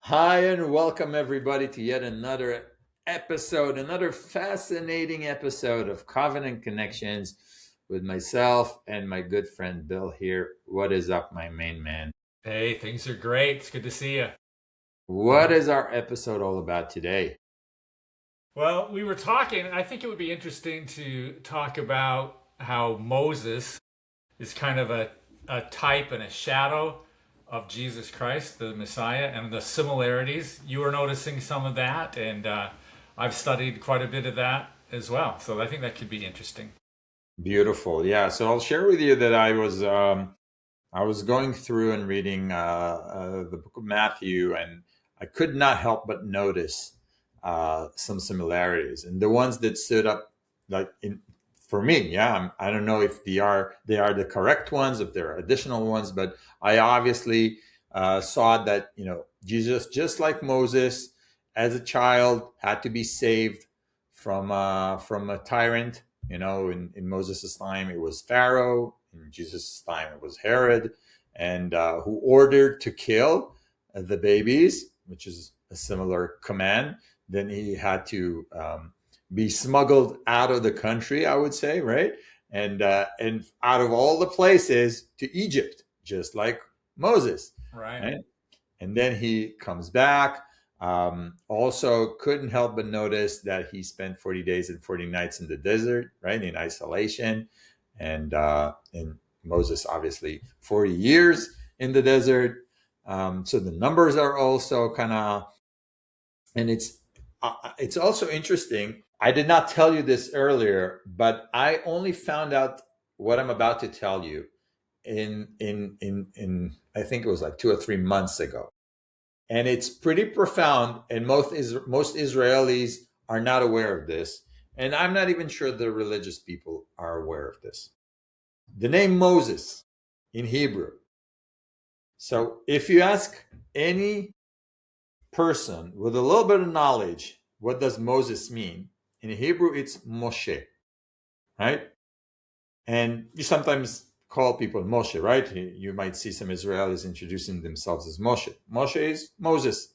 Hi, and welcome everybody to yet another episode, another fascinating episode of Covenant Connections with myself and my good friend Bill here. What is up, my main man? Hey, things are great. It's good to see you. What is our episode all about today? Well, we were talking, I think it would be interesting to talk about how Moses is kind of a type and a shadow of Jesus Christ, the Messiah, and the similarities. You were noticing some of that, and I've studied quite a bit of that as well. So I think that could be interesting. Beautiful. Yeah, so I'll share with you that I was going through and reading the book of Matthew, and I could not help but notice some similarities, and the ones that stood up, like in for me, yeah, I don't know if they are the correct ones, if there are additional ones, but I obviously saw that Jesus, just like Moses, as a child, had to be saved from a tyrant. In Moses' time, it was Pharaoh. In Jesus' time, it was Herod, and who ordered to kill the babies, which is a similar command. Then he had to be smuggled out of the country, I would say, right? And out of all the places to Egypt, just like Moses, Right. right? And then he comes back. Also, couldn't help but notice that he spent 40 days and 40 nights in the desert, right, in isolation. And Moses, obviously, 40 years in the desert. So the numbers are also kind of, and it's also interesting. I did not tell you this earlier, but I only found out what I'm about to tell you in I think it was like 2 or 3 months ago, and it's pretty profound. And most Israelis are not aware of this, and I'm not even sure the religious people are aware of this. The name Moses in Hebrew. So if you ask any person with a little bit of knowledge, what does Moses mean? In Hebrew, it's Moshe, right? And you sometimes call people Moshe, right? You might see some Israelis introducing themselves as Moshe. Moshe is Moses.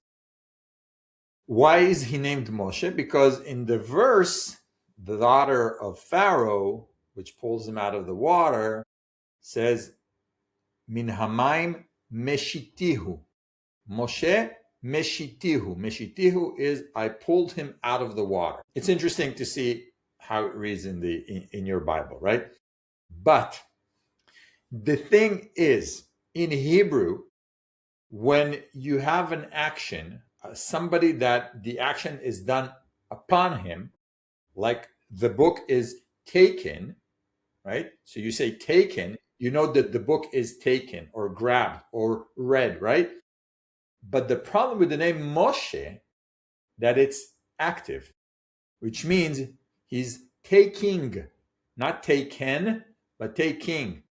Why is he named Moshe? Because in the verse, the daughter of Pharaoh, which pulls him out of the water, says, Min hamaim meshitihu. Moshe meshitihu. Meshitihu is I pulled him out of the water. It's interesting to see how it reads in your Bible, right? But the thing is, in Hebrew, when you have an action, somebody that the action is done upon him, like the book is taken, right? So you say taken, you know that the book is taken or grabbed or read, right? But the problem with the name Moshe, that it's active, which means he's taking, not taken, but taking.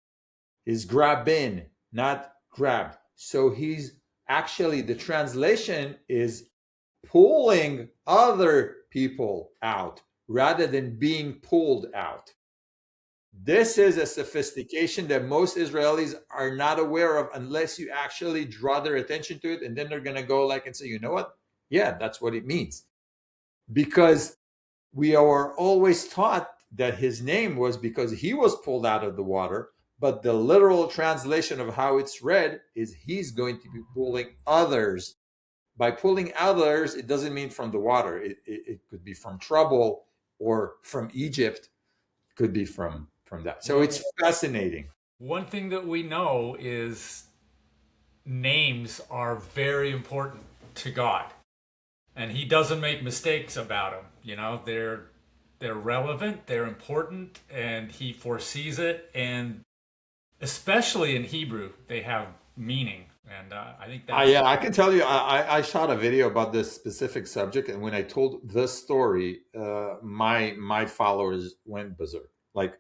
He's grabbing, not grabbed. So he's actually, the translation is pulling other people out rather than being pulled out. This is a sophistication that most Israelis are not aware of unless you actually draw their attention to it. And then they're going to go like and say, you know what? Yeah, that's what it means. Because we are always taught that his name was because he was pulled out of the water. But the literal translation of how it's read is he's going to be pulling others. By pulling others, it doesn't mean from the water. It could be from trouble or from Egypt. It could be from that. So it's Well, fascinating. one thing that we know is names are very important to God, and He doesn't make mistakes about them. They're relevant, they're important, and He foresees it. And especially in Hebrew, they have meaning, and I think that's I can tell you, I shot a video about this specific subject, and when I told the story, my followers went berserk. Like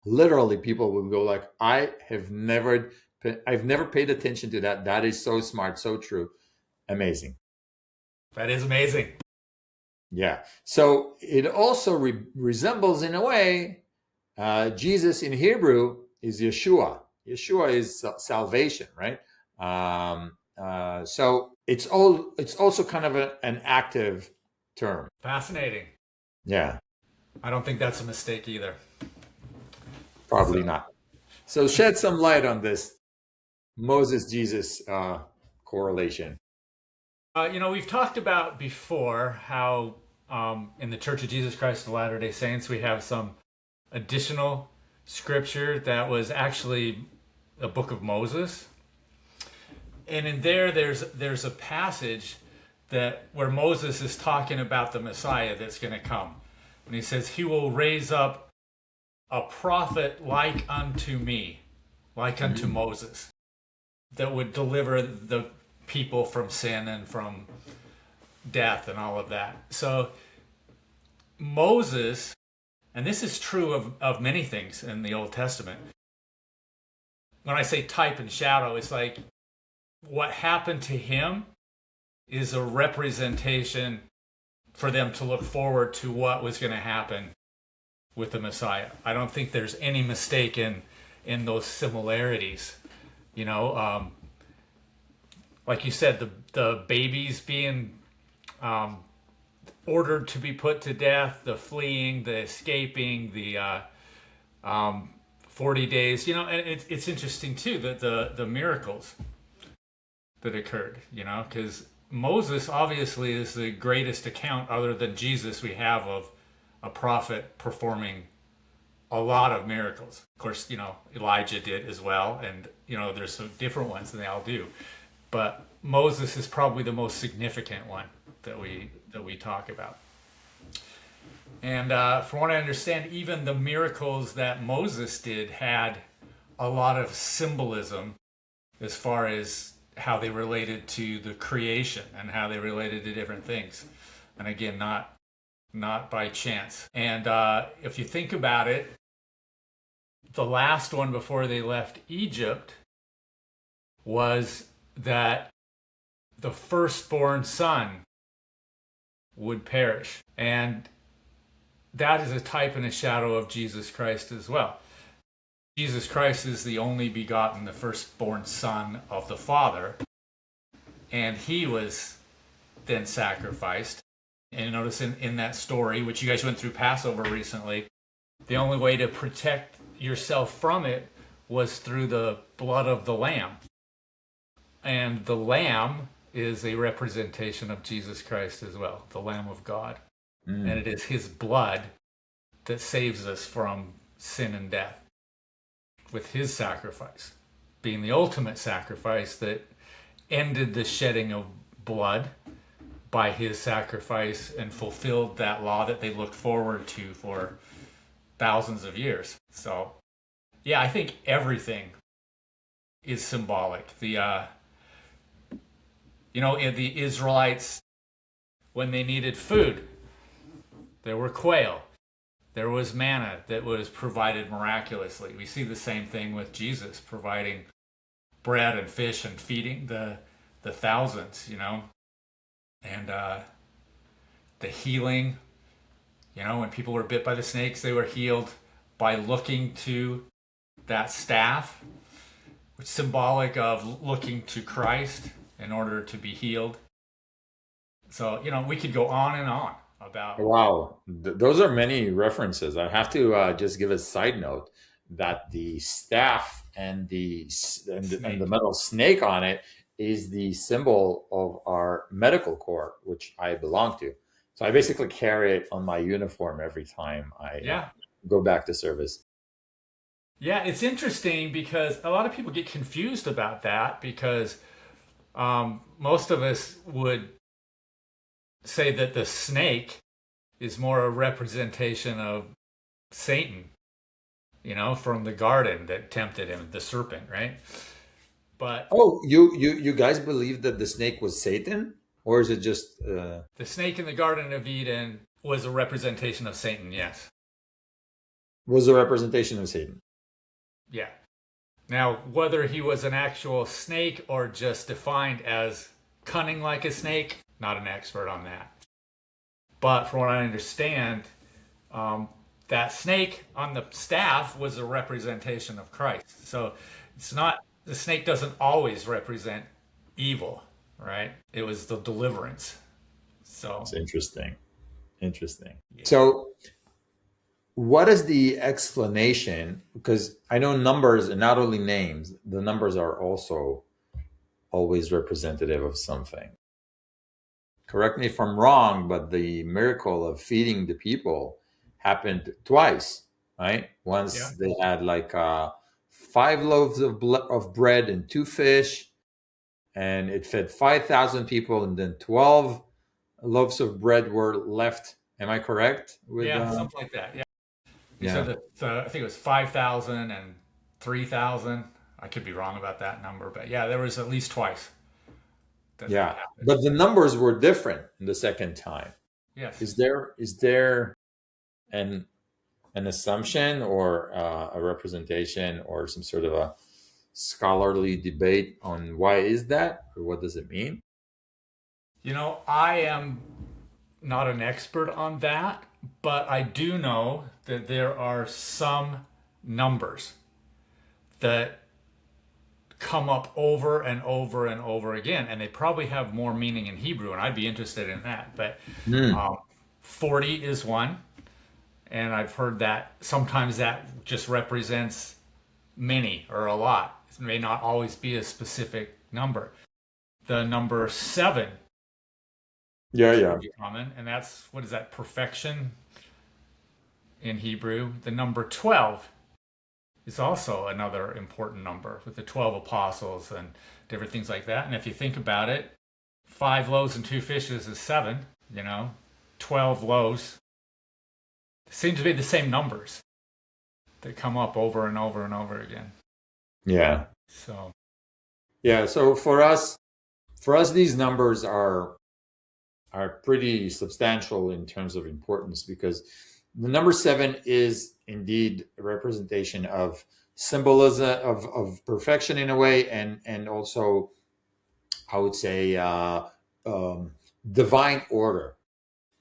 literally, people would go like, I've never paid attention to that. That is so smart, so true, amazing. that is amazing. Yeah. So it also resembles in a way. Jesus in Hebrew is Yeshua. Yeshua is salvation, right? So it's also kind of an active term. Fascinating. Yeah, I don't think that's a mistake either. probably So, not. So shed some light on this Moses Jesus correlation. we've talked about before how in the Church of Jesus Christ of Latter-day Saints we have some additional scripture that was actually a book of Moses. And in there's a passage that where Moses is talking about the Messiah that's going to come. And he says, he will raise up a prophet like unto me, like unto Moses, that would deliver the people from sin and from death and all of that. So Moses, and this is true of many things in the Old Testament. When I say type and shadow, it's like what happened to him is a representation for them to look forward to what was going to happen with the Messiah. I don't think there's any mistake in those similarities. Like you said, the babies being ordered to be put to death, the fleeing, the escaping, the 40 days. And it's interesting too that the miracles that occurred. Because Moses obviously is the greatest account, other than Jesus, we have of a prophet performing a lot of miracles. Of course, Elijah did as well, and there's some different ones, and they all do. But Moses is probably the most significant one that we talk about. And from what I understand, even the miracles that Moses did had a lot of symbolism as far as how they related to the creation and how they related to different things. And again, not by chance. And if you think about it, the last one before they left Egypt was that the firstborn son would perish. And that is a type and a shadow of Jesus Christ as well. Jesus Christ is the only begotten, the firstborn son of the Father. And he was then sacrificed. And notice in that story, which you guys went through Passover recently, the only way to protect yourself from it was through the blood of the lamb. And the lamb is a representation of Jesus Christ as well, the Lamb of God. And it is his blood that saves us from sin and death, with his sacrifice being the ultimate sacrifice that ended the shedding of blood by his sacrifice and fulfilled that law that they looked forward to for thousands of years. So, yeah, I think everything is symbolic. The Israelites, when they needed food, there were quail. There was manna that was provided miraculously. We see the same thing with Jesus providing bread and fish and feeding the thousands, and the healing. When people were bit by the snakes, they were healed by looking to that staff, which is symbolic of looking to Christ in order to be healed. So, we could go on and on about. Wow, those are many references. I have to just give a side note that the staff and the metal snake on it is the symbol of our medical corps, which I belong to. So I basically carry it on my uniform every time I go back to service. Yeah, it's interesting because a lot of people get confused about that because most of us would say that the snake is more a representation of Satan, from the garden that tempted him, the serpent, right? But you guys believe that the snake was Satan, or is it just the snake in the Garden of Eden was a representation of Satan? Yes, was a representation of Satan. Yeah. Now, whether he was an actual snake or just defined as cunning like a snake, not an expert on that. But from what I understand, that snake on the staff was a representation of Christ. So it's not, the snake doesn't always represent evil, right? It was the deliverance. It's So, interesting. Interesting. yeah. So, what is the explanation? Because I know numbers and not only names, the numbers are also always representative of something. Correct me if I'm wrong, but the miracle of feeding the people happened twice, right? Yeah. Once they had like 5 loaves of bread and 2 fish, and it fed 5,000 people, and then 12 loaves of bread were left. Am I correct with Yeah, something like that. Yeah. You said yeah. that I think it was 5,000 and 3,000. I could be wrong about that number, but yeah, there was at least twice that that Yeah, happened. but the numbers were different the second time. Yes. Is there an assumption or a representation or some sort of a scholarly debate on why is that or what does it mean? I am not an expert on that, but I do know that there are some numbers that come up over and over and over again, and they probably have more meaning in Hebrew, and I'd be interested in that. But Hmm. um, 40 is one, and I've heard that sometimes that just represents many or a lot. It may not always be a specific number. The number seven Yeah, is yeah, pretty common, and that's what is that? Perfection in Hebrew. The number 12 is also another important number with the 12 apostles and different things like that. And if you think about it, 5 loaves and 2 fishes is seven, 12 loaves. Seems to be the same numbers that come up over and over and over again. yeah, So, yeah. So for us, these numbers are pretty substantial in terms of importance because the number seven is indeed a representation of symbolism of perfection in a way, and also I would say um, divine order,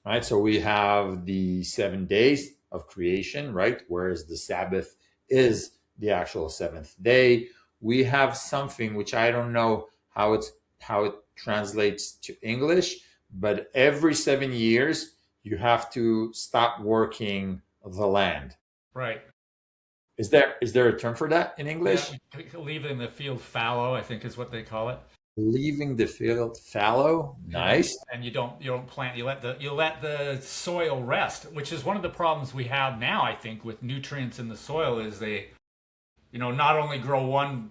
right? So we have the 7 days of creation, right? Whereas the Sabbath is the actual seventh day. We have something which I don't know how it translates to English, but every 7 years you have to stop working the land. right. Is there a term for that in Yeah, English? leaving the field fallow, I think is what they call it. Leaving the field fallow. Yeah, Nice. and you don't plant. You let the soil rest, which is one of the problems we have now. I think with nutrients in the soil is they not only grow one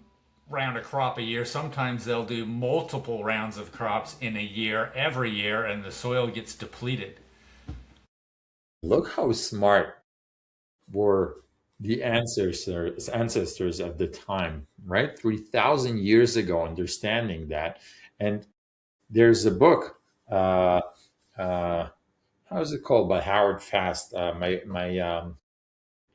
round of crop a year. Sometimes they'll do multiple rounds of crops in a year, every year, and the soil gets depleted. Look how smart were the ancestors of the time, right? 3,000 years ago, understanding that. And there's a book. Uh, how is it called? By Howard Fast. My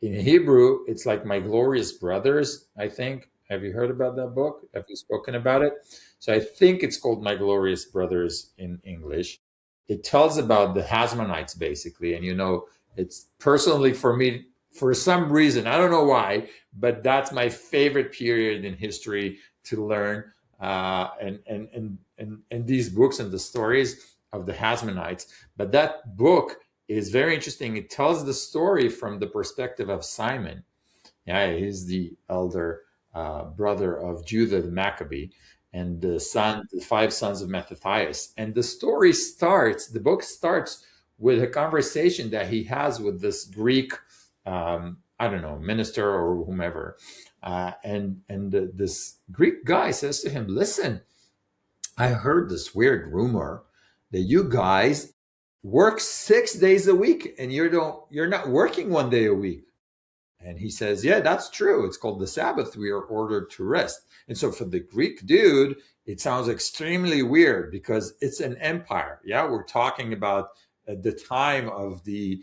in Hebrew, it's like My Glorious Brothers, I think. Have you heard about that book? Have you spoken about it? So I think it's called My Glorious Brothers in English. It tells about the Hasmonetes, basically. And, it's personally for me, for some reason, I don't know why, but that's my favorite period in history to learn. And these books and the stories of the Hasmonetes. But that book is very interesting. It tells the story from the perspective of Simon. Yeah, he's the elder brother of Judah the Maccabee, and the 5 sons of Mattathias. And the book starts with a conversation that he has with this Greek, I don't know, minister or whomever. And this Greek guy says to him, "Listen, I heard this weird rumor that you guys work 6 days a week and you're not working one day a week." And he says, "Yeah, that's true. It's called the Sabbath. We are ordered to rest." And so for the Greek dude, it sounds extremely weird because it's an empire. Yeah, we're talking about the time of the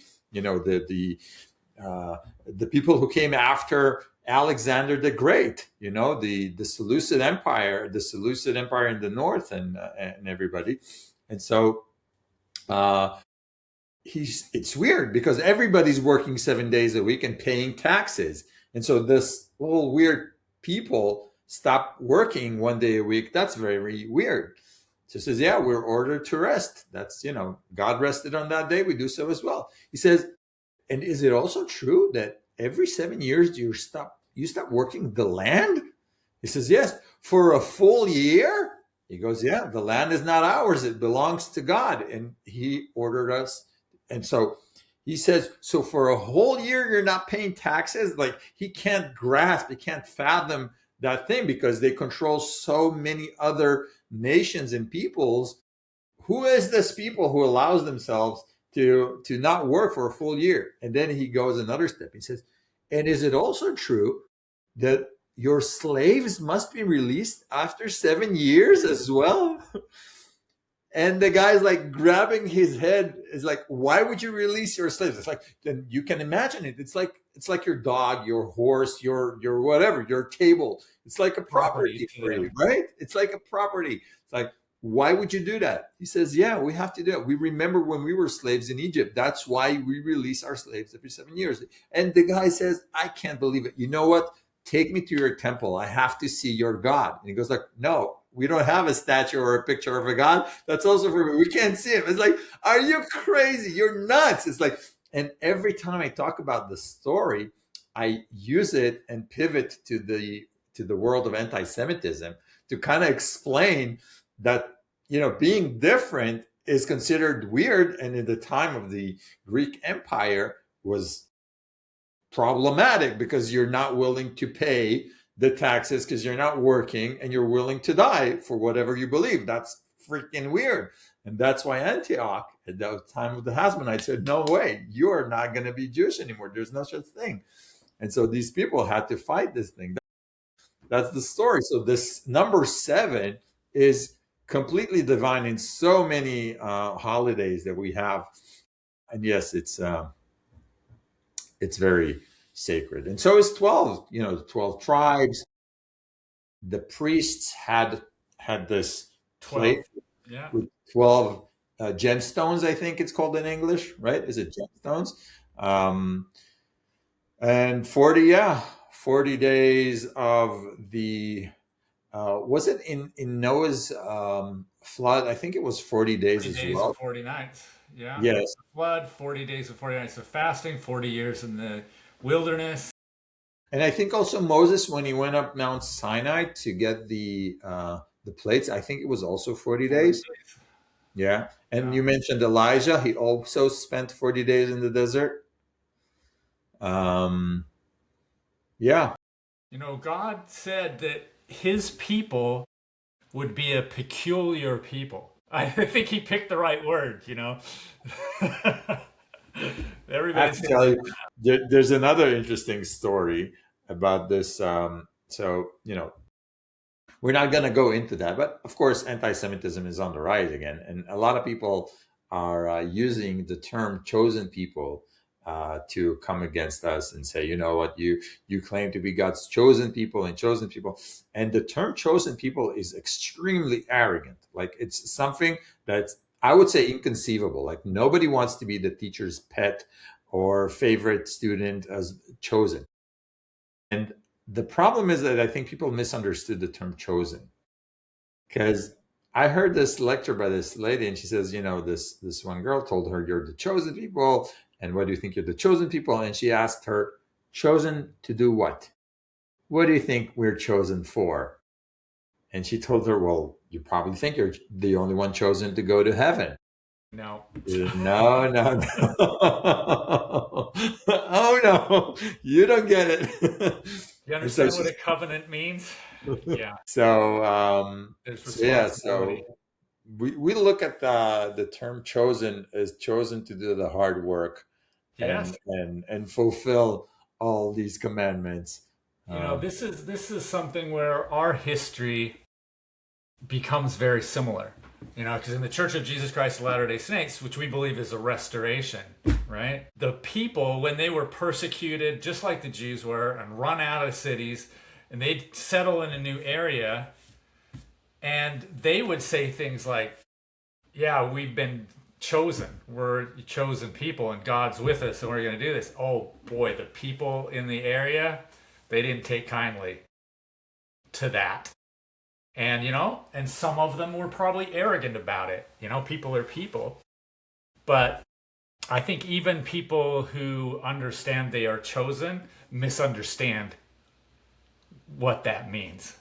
people who came after Alexander the Great. The Seleucid Empire in the north, and everybody. And so uh, it's weird because everybody's working 7 days a week and paying taxes. And so this little weird people stop working one day a week. That's very, very weird. So he says, yeah, we're ordered to rest. That's, God rested on that day. We do so as well. He says, and is it also true that every 7 years you stop working the land? He says, yes, for a full year. He goes, yeah, the land is not ours. It belongs to God. And he ordered us. And so he says, so for a whole year, you're not paying taxes. Like he can't grasp, he can't fathom that thing because they control so many other nations and peoples. Who is this people who allows themselves to not work for a full year? And then he goes another step. He says, and is it also true that your slaves must be released after 7 years as well? And the guy's like grabbing his head. Is like, why would you release your slaves? It's like, then you can imagine it. It's like your dog, your horse, your whatever, your table. It's like a property for you, right? It's like a property. It's like, why would you do that? He says, yeah, we have to do it. We remember when we were slaves in Egypt. That's why we release our slaves every 7 years. And the guy says, I can't believe it. You know what? Take me to your temple. I have to see your God. And he goes like, no, we don't have a statue or a picture of a God. That's also for me. We can't see him. It's like, are you crazy? You're nuts. It's like, and every time I talk about the story, I use it and pivot to the world of anti-Semitism to kind of explain that, being different is considered weird. And in the time of the Greek Empire was problematic because you're not willing to pay the taxes because you're not working and you're willing to die for whatever you believe. That's freaking weird. And that's why Antioch, at the time of the Hasmonetes, said, no way, you are not going to be Jewish anymore. There's no such thing. And so these people had to fight this thing. That's the story. So this number 7 is completely divine in so many holidays that we have. And yes, it's very sacred. And so is 12, the 12 tribes. The priests had this 12. plate Yeah. with 12 gemstones, I think it's called in English, right? Is it gemstones? And 40 days of the, was it in Noah's flood? I think it was 40 days 40 as days well. and 40 nights. Yeah. Yes. Flood, 40 days and 40 nights of fasting, 40 years in the wilderness. And I think also Moses, when he went up Mount Sinai to get the plates, I think it was also 40 days. Yeah. And you mentioned Elijah. He also spent 40 days in the desert. Yeah. God said that his people would be a peculiar people. I think he picked the right word, Everybody's I tell you, there's another interesting story about this. We're not going to go into that, but of course, anti-Semitism is on the rise again, and a lot of people are using the term "chosen people" to come against us and say, you know what, you claim to be God's chosen people, and the term "chosen people" is extremely arrogant. Like it's something that's, I would say, inconceivable. Like nobody wants to be the teacher's pet or favorite student as chosen. And the problem is that I think people misunderstood the term chosen, because I heard this lecture by this lady, and she says, this one girl told her, you're the chosen people. And what do you think you're the chosen people? And she asked her, chosen to do what? What do you think we're chosen for? And she told her, well, you probably think you're the only one chosen to go to heaven. No. No, no, no. Oh, no. You don't get it. You understand what a covenant means? Yeah. So, so we look at the term chosen as chosen to do the hard work, yes, and fulfill all these commandments. This is something where our history becomes very similar. Because in the Church of Jesus Christ of Latter-day Saints, which we believe is a restoration, right? The people, when they were persecuted, just like the Jews were, and run out of cities, and they'd settle in a new area, and they would say things like, yeah, we've been chosen. We're chosen people, and God's with us, and we're going to do this. Oh, boy, the people in the area, they didn't take kindly to that. And, and some of them were probably arrogant about it. People are people. But I think even people who understand they are chosen misunderstand what that means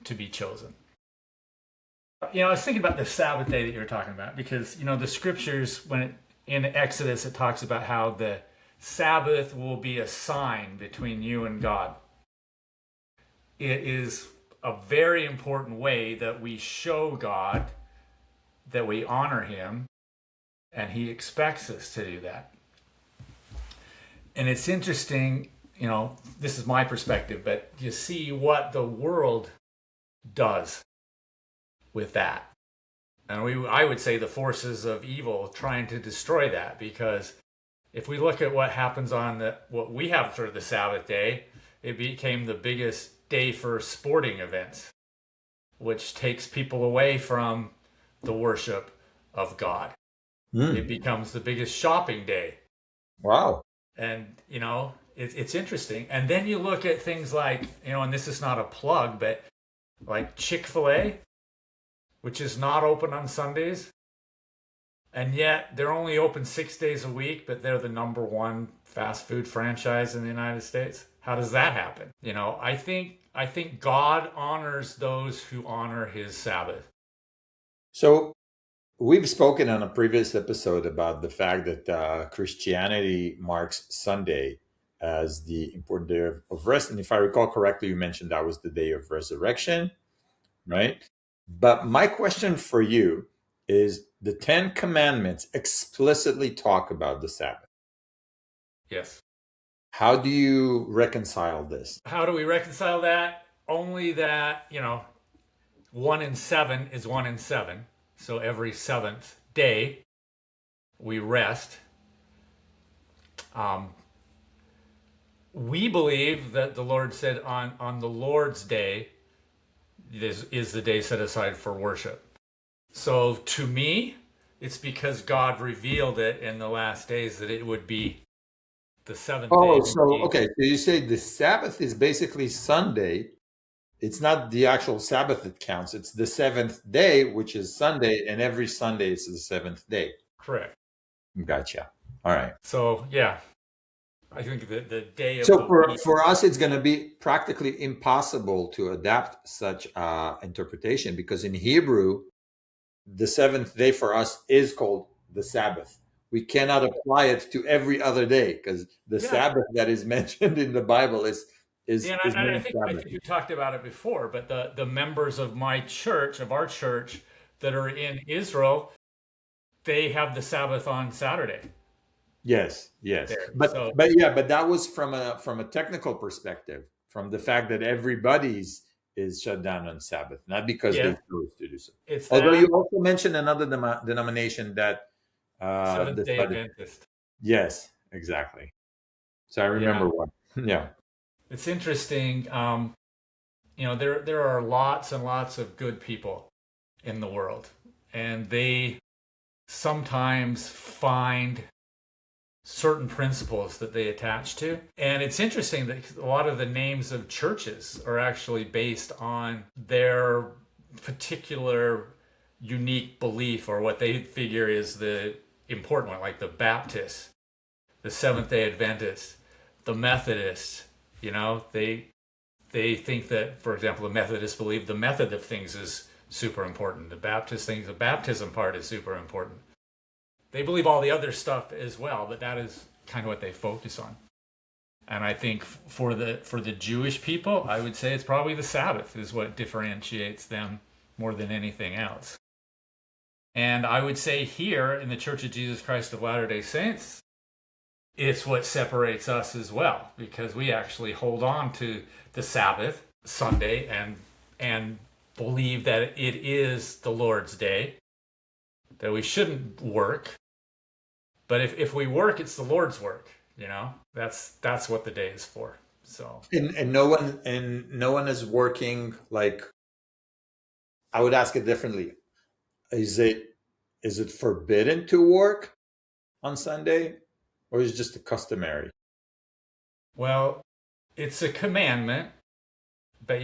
to be chosen. I was thinking about the Sabbath day that you were talking about because, the scriptures, in Exodus, it talks about how the Sabbath will be a sign between you and God. It is a very important way that we show God that we honor Him, and He expects us to do that. And it's interesting, this is my perspective, but you see what the world does with that. And I would say the forces of evil trying to destroy that, because if we look at what happens on what we have for the Sabbath day, it became the biggest day for sporting events, which takes people away from the worship of God. It becomes the biggest shopping day. Wow. And, it's interesting. And then you look at things like, and this is not a plug, but like Chick-fil-A, which is not open on Sundays. And yet they're only open 6 days a week, but they're the number one fast food franchise in the United States. How does that happen? I think God honors those who honor His Sabbath. So we've spoken on a previous episode about the fact that Christianity marks Sunday as the important day of rest. And if I recall correctly, you mentioned that was the day of resurrection, right? But my question for you is, the Ten Commandments explicitly talk about the Sabbath. Yes. How do you reconcile this? How do we reconcile that? Only that, 1 in 7 is 1 in 7. So every seventh day we rest. We believe that the Lord said on the Lord's day is the day set aside for worship. So to me, it's because God revealed it in the last days that it would be the seventh day. Oh, so okay. So you say the Sabbath is basically Sunday. It's not the actual Sabbath that counts. It's the seventh day, which is Sunday, and every Sunday is the seventh day. Correct. Gotcha. All right. So yeah, I think the day of So the week. for us, it's going to be practically impossible to adapt such interpretation, because in Hebrew, the seventh day for us is called the Sabbath. We cannot apply it to every other day, because the Yeah, Sabbath that is mentioned in the Bible is yeah, is and I named think Sabbath. we talked about it before, but the members of our church that are in Israel, they have the Sabbath on Saturday Yes, yes. there. But So but that was from a technical perspective, from the fact that everybody's is shut down on Sabbath, not because they yeah, chose to do so. it's Although that you also mentioned another denomination that Seventh Day decided. Adventist. Yes, exactly. So I Yeah, remember one. Yeah. it's interesting. There are lots and lots of good people in the world, and they sometimes find certain principles that they attach to. And it's interesting that a lot of the names of churches are actually based on their particular unique belief, or what they figure is the important one, like the Baptists, the Seventh Day Adventists, the Methodists. They think that, for example, the Methodists believe the method of things is super important. The Baptists think the baptism part is super important. They believe all the other stuff as well, but that is kind of what they focus on. And I think for the Jewish people, I would say it's probably the Sabbath is what differentiates them more than anything else. And I would say here in the Church of Jesus Christ of Latter-day Saints, it's what separates us as well, because we actually hold on to the Sabbath, Sunday, and believe that it is the Lord's day, that we shouldn't work. But if we work, it's the Lord's work. That's what the day is for. So And no one is working, like, I would ask it differently. Is it forbidden to work on Sunday, or is it just a customary? well, it's a commandment, but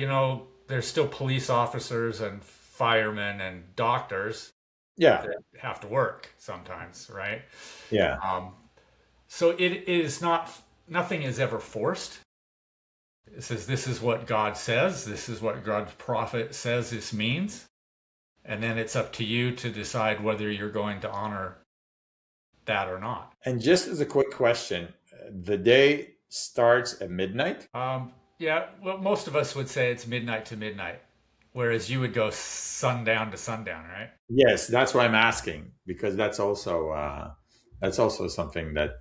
there's still police officers and firemen and doctors Yeah. that have to work sometimes, right? Yeah. Um, so it is not, nothing is ever forced. It says this is what God says, this is what God's prophet says this means, and then it's up to you to decide whether you're going to honor that or not. And just as a quick question, the day starts at midnight? Yeah, well, most of us would say it's midnight to midnight, whereas you would go sundown to sundown, right? Yes, that's why I'm asking, because that's also something that,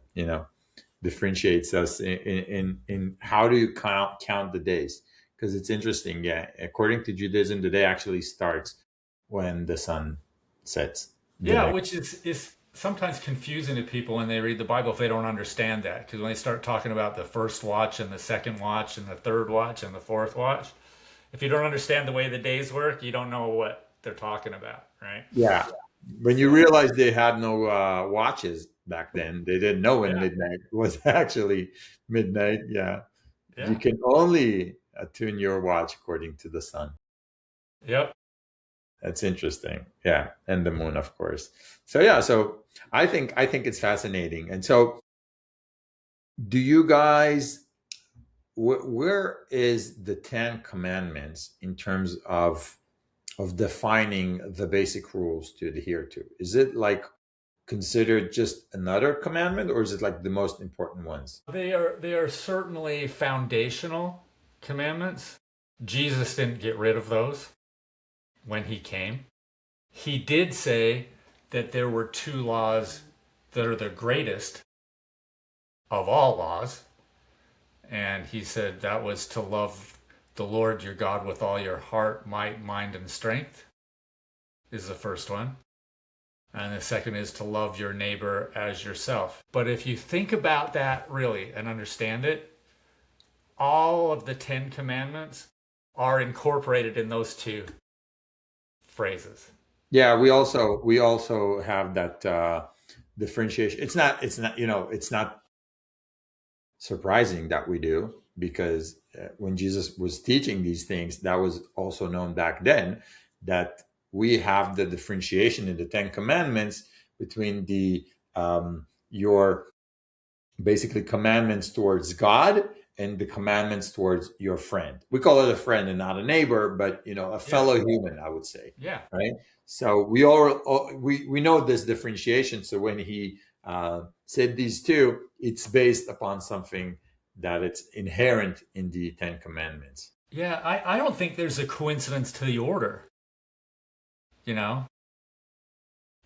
differentiates us in how do you count the days? Because it's interesting. Yeah, according to Judaism, the day actually starts when the sun sets the Yeah, next. which is sometimes confusing to people when they read the Bible if they don't understand that. Because when they start talking about the first watch and the second watch and the third watch and the fourth watch, if you don't understand the way the days work, you don't know what they're talking about, right? Yeah, when you So, realize they had no watches back then, they didn't know when yeah, midnight was actually midnight. Yeah, you yeah, can only attune your watch according to the sun. yep. That's interesting. Yeah, and the moon, of course. So yeah, so I think it's fascinating. And so, do you guys? Where is the Ten Commandments in terms of defining the basic rules to adhere to? Is it like considered just another commandment, or is it like the most important ones? They are certainly foundational commandments. Jesus didn't get rid of those when he came. He did say that there were two laws that are the greatest of all laws. And he said that was to love the Lord your God with all your heart, might, mind, and strength, is the first one. And the second is to love your neighbor as yourself. But if you think about that really and understand it, all of the Ten Commandments are incorporated in those two phrases. Yeah, we also have that differentiation. It's not surprising that we do, because when Jesus was teaching these things, that was also known back then, that we have the differentiation in the Ten Commandments between your basically commandments towards God and the commandments towards your friend. We call it a friend and not a neighbor, but a Yeah, fellow human, I would say, yeah, right? So we know this differentiation. So when he said these two, it's based upon something that it's inherent in the Ten Commandments. yeah. I don't think there's a coincidence to the order, you know?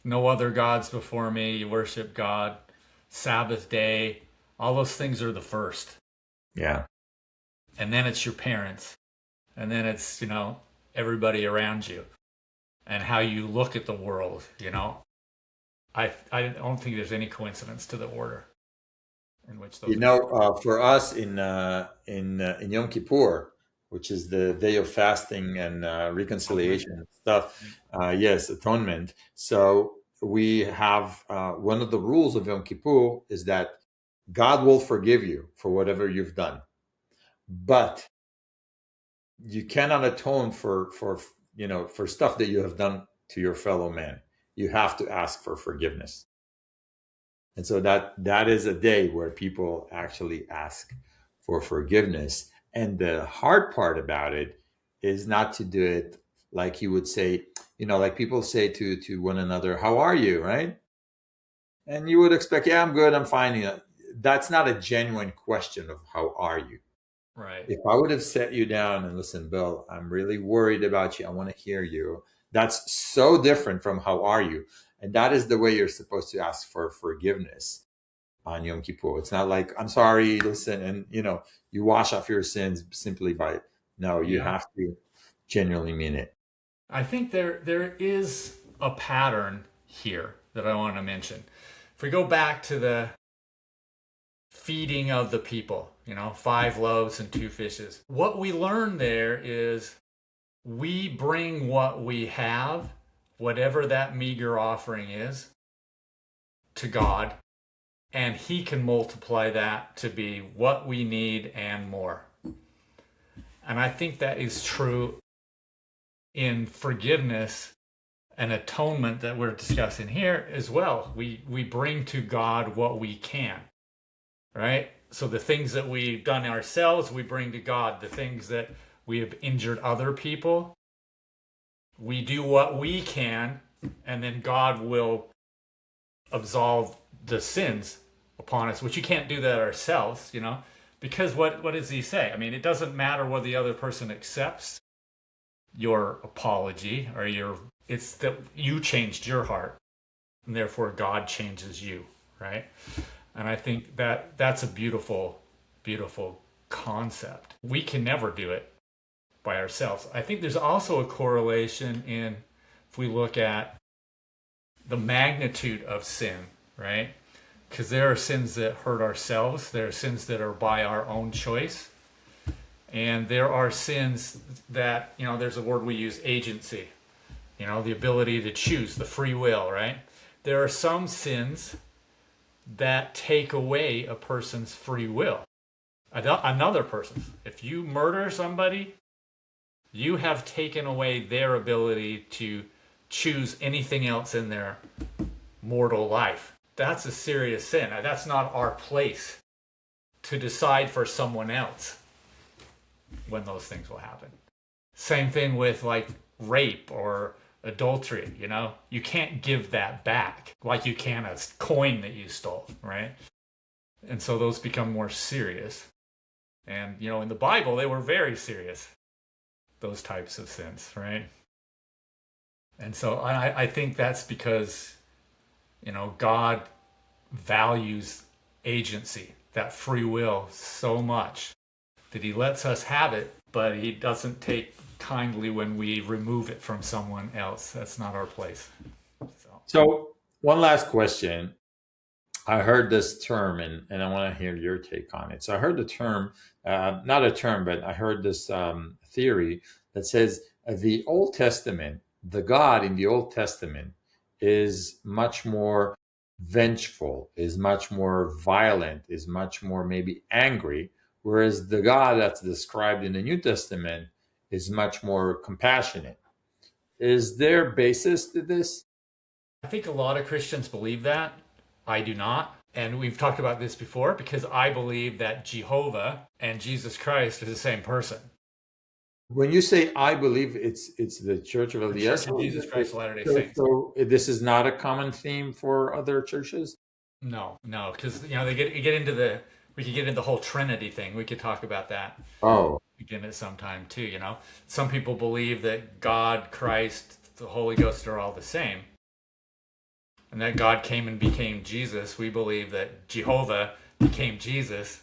No other gods before me, you worship God, Sabbath day, all those things are the first. Yeah. And then it's your parents. And then it's, everybody around you and how you look at the world. I don't think there's any coincidence to the order in which those are taken. For us in Yom Kippur, which is the day of fasting and Atonement. reconciliation and stuff, yes, atonement. So we have one of the rules of Yom Kippur is that God will forgive you for whatever you've done, but you cannot atone for stuff that you have done to your fellow man. You have to ask for forgiveness. And so that is a day where people actually ask for forgiveness. And the hard part about it is not to do it like you would say, like people say to one another, "How are you?" Right? And you would expect, "Yeah, I'm good, I'm fine." That's not a genuine question of how are you. Right. If I would have set you down and listen, Bill, I'm really worried about you. I want to hear you. That's so different from how are you? And that is the way you're supposed to ask for forgiveness on Yom Kippur. It's not like, I'm sorry, listen, and you wash off your sins simply by, no, you Yeah. have to genuinely mean it. I think there is a pattern here that I want to mention. If we go back to the feeding of the people, 5 loaves and 2 fishes, what we learn there is we bring what we have, whatever that meager offering is, to God, and He can multiply that to be what we need and more. And I think that is true in forgiveness and atonement that we're discussing here as well. We bring to God what we can, right? So the things that we've done ourselves, we bring to God. The things that we have injured other people, we do what we can, and then God will absolve the sins upon us, which you can't do that ourselves, because what does he say? I mean, it doesn't matter whether the other person accepts your apology or it's that you changed your heart, and therefore God changes you, right? And I think that's a beautiful, beautiful concept. We can never do it by ourselves. I think there's also a correlation if we look at the magnitude of sin, right? Because there are sins that hurt ourselves. There are sins that are by our own choice. And there are sins that, there's a word we use, agency. The ability to choose, the free will, right? There are some sins that take away a person's free will. Another person's. If you murder somebody, you have taken away their ability to choose anything else in their mortal life. That's a serious sin. That's not our place to decide for someone else when those things will happen. Same thing with like rape or adultery, you can't give that back like you can a coin that you stole, right? And so those become more serious. And, in the Bible, they were very serious, those types of sins, right? And so I think that's because, God values agency, that free will, so much that he lets us have it, but he doesn't take kindly when we remove it from someone else. That's not our place. So one last question. I heard this term, and I want to hear your take on it. So I heard the term, not a term, but I heard this theory that says the Old Testament, the God in the Old Testament is much more vengeful, is much more violent, is much more maybe angry, whereas the God that's described in the New Testament is much more compassionate. Is there basis to this? I think a lot of Christians believe that. I do not. And we've talked about this before because I believe that Jehovah and Jesus Christ are the same person. When you say I believe, it's the Church of LDS? Church of Jesus Christ of Latter-day Saints. So this is not a common theme for other churches? No, because we could get into the whole Trinity thing. We could talk about that. Oh. Again at some time too, Some people believe that God, Christ, the Holy Ghost are all the same. And that God came and became Jesus. We believe that Jehovah became Jesus.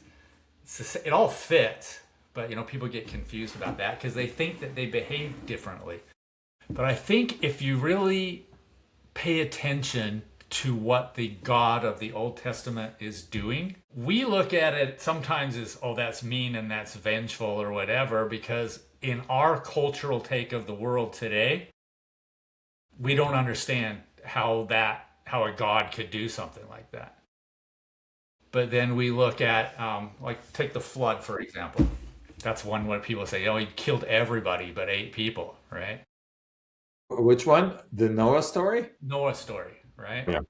It all fits, but people get confused about that because they think that they behave differently. But I think if you really pay attention to what the God of the Old Testament is doing, we look at it sometimes as, oh, that's mean and that's vengeful or whatever, because in our cultural take of the world today, we don't understand how a God could do something like that. But then we look at, take the flood, for example. That's one where people say, he killed everybody but 8 people, right? Which one? The Noah story? Noah story, right? Yeah.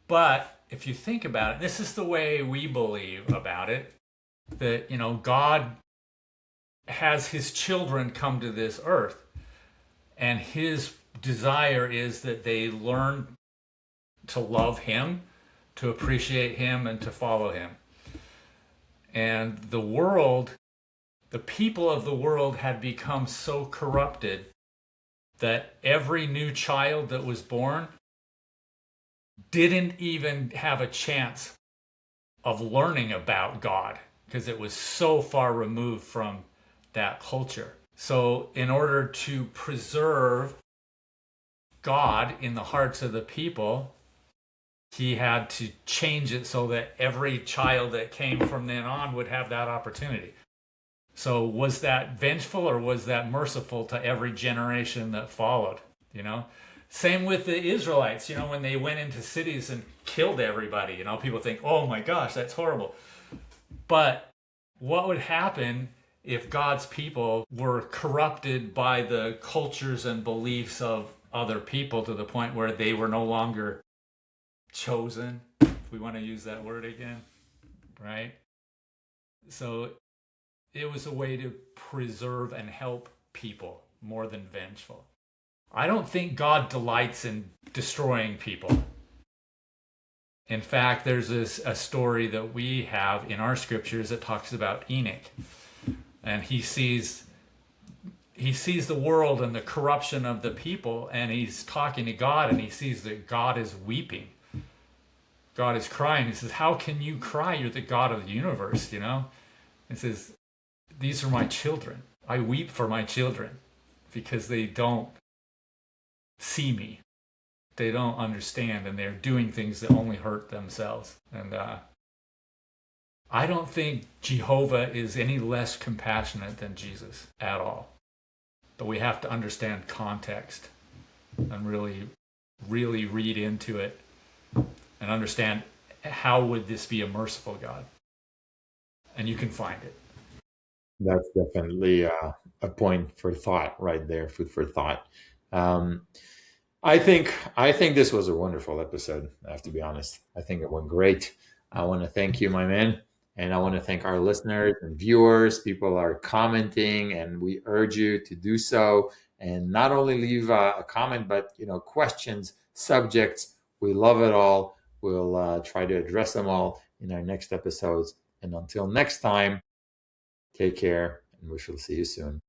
But if you think about it, this is the way we believe about it, that, God has his children come to this earth, and his desire is that they learn to love him, to appreciate him, and to follow him. And the people of the world had become so corrupted that every new child that was born didn't even have a chance of learning about God because it was so far removed from that culture. So in order to preserve God in the hearts of the people, he had to change it so that every child that came from then on would have that opportunity. So was that vengeful or was that merciful to every generation that followed? Same with the Israelites, when they went into cities and killed everybody, people think, oh my gosh, that's horrible. But what would happen if God's people were corrupted by the cultures and beliefs of other people to the point where they were no longer chosen, if we want to use that word again, right? So it was a way to preserve and help people more than vengeful. I don't think God delights in destroying people. In fact, there's a story that we have in our scriptures that talks about Enoch, and he sees the world and the corruption of the people, and he's talking to God, and he sees that God is weeping. God is crying. He says, "How can you cry? You're the God of the universe, you know?" He says, "These are my children. I weep for my children because they don't see me. They don't understand, and they're doing things that only hurt themselves." And I don't think Jehovah is any less compassionate than Jesus at all. But we have to understand context and really, really read into it and understand, how would this be a merciful God? And you can find it. That's definitely a point for thought right there, food for thought. I think this was a wonderful episode. I have to be honest. I think it went great. I want to thank you, my man, and I want to thank our listeners and viewers. People are commenting, and we urge you to do so. And not only leave a comment, but questions, subjects. We love it all. We'll try to address them all in our next episodes. And until next time, take care, and we shall see you soon.